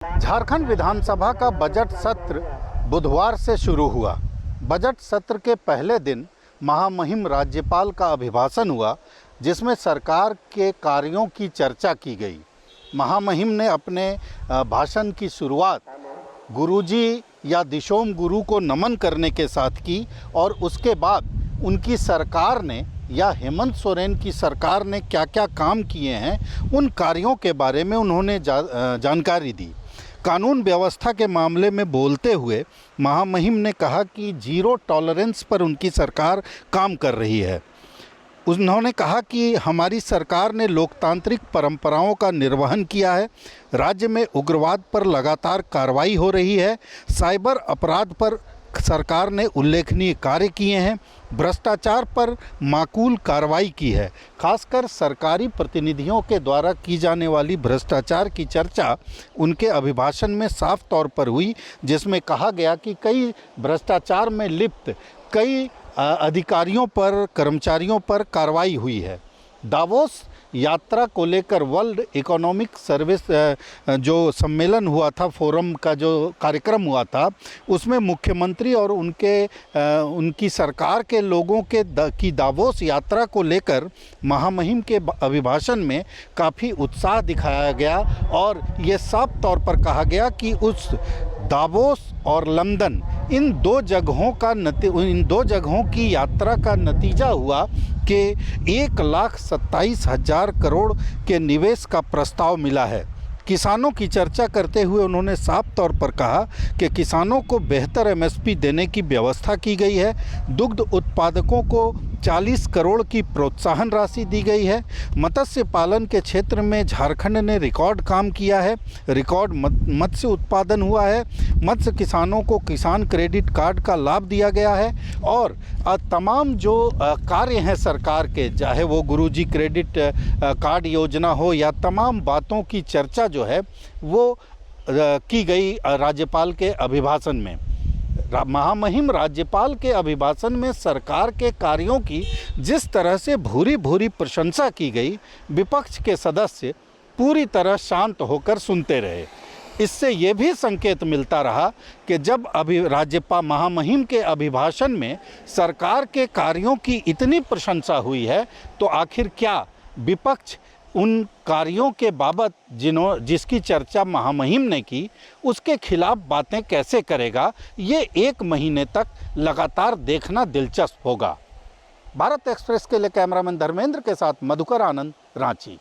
झारखंड विधानसभा का बजट सत्र बुधवार से शुरू हुआ। बजट सत्र के पहले दिन महामहिम राज्यपाल का अभिभाषण हुआ, जिसमें सरकार के कार्यों की चर्चा की गई। महामहिम ने अपने भाषण की शुरुआत गुरुजी या दिशोम गुरु को नमन करने के साथ की और उसके बाद उनकी सरकार ने या हेमंत सोरेन की सरकार ने क्या क्या काम किए हैं उन कार्यों के बारे में उन्होंने जानकारी दी। कानून व्यवस्था के मामले में बोलते हुए महामहिम ने कहा कि जीरो टॉलरेंस पर उनकी सरकार काम कर रही है। उन्होंने कहा कि हमारी सरकार ने लोकतांत्रिक परंपराओं का निर्वहन किया है। राज्य में उग्रवाद पर लगातार कार्रवाई हो रही है। साइबर अपराध पर सरकार ने उल्लेखनीय कार्य किए हैं। भ्रष्टाचार पर माकूल कार्रवाई की है। खासकर सरकारी प्रतिनिधियों के द्वारा की जाने वाली भ्रष्टाचार की चर्चा उनके अभिभाषण में साफ तौर पर हुई, जिसमें कहा गया कि कई भ्रष्टाचार में लिप्त कई अधिकारियों पर, कर्मचारियों पर कार्रवाई हुई है। दावोस यात्रा को लेकर वर्ल्ड इकोनॉमिक सर्विस जो सम्मेलन हुआ था, फोरम का जो कार्यक्रम हुआ था, उसमें मुख्यमंत्री और उनकी सरकार के लोगों की दावोस यात्रा को लेकर महामहिम के अभिभाषण में काफ़ी उत्साह दिखाया गया और ये साफ तौर पर कहा गया कि उस दावोस और लंदन इन दो जगहों की यात्रा का नतीजा हुआ कि 1,27,000 करोड़ के निवेश का प्रस्ताव मिला है। किसानों की चर्चा करते हुए उन्होंने साफ तौर पर कहा कि किसानों को बेहतर एमएसपी देने की व्यवस्था की गई है। दुग्ध उत्पादकों को 40 करोड़ की प्रोत्साहन राशि दी गई है। मत्स्य पालन के क्षेत्र में झारखंड ने रिकॉर्ड काम किया है। रिकॉर्ड मत्स्य उत्पादन हुआ है। मत्स्य किसानों को किसान क्रेडिट कार्ड का लाभ दिया गया है और तमाम जो कार्य हैं सरकार के, चाहे वो गुरुजी क्रेडिट कार्ड योजना हो या तमाम बातों की चर्चा जो है वो की गई राज्यपाल के अभिभाषण में। महामहिम राज्यपाल के अभिभाषण में सरकार के कार्यों की जिस तरह से भूरी भूरी प्रशंसा की गई, विपक्ष के सदस्य पूरी तरह शांत होकर सुनते रहे। इससे ये भी संकेत मिलता रहा कि जब राज्यपाल महामहिम के अभिभाषण में सरकार के कार्यों की इतनी प्रशंसा हुई है, तो आखिर क्या विपक्ष उन कार्यों के बाबत जिसकी चर्चा महामहिम ने की, उसके खिलाफ बातें कैसे करेगा, ये 1 महीने तक लगातार देखना दिलचस्प होगा। भारत एक्सप्रेस के लिए कैमरामैन धर्मेंद्र के साथ मधुकर आनंद, रांची।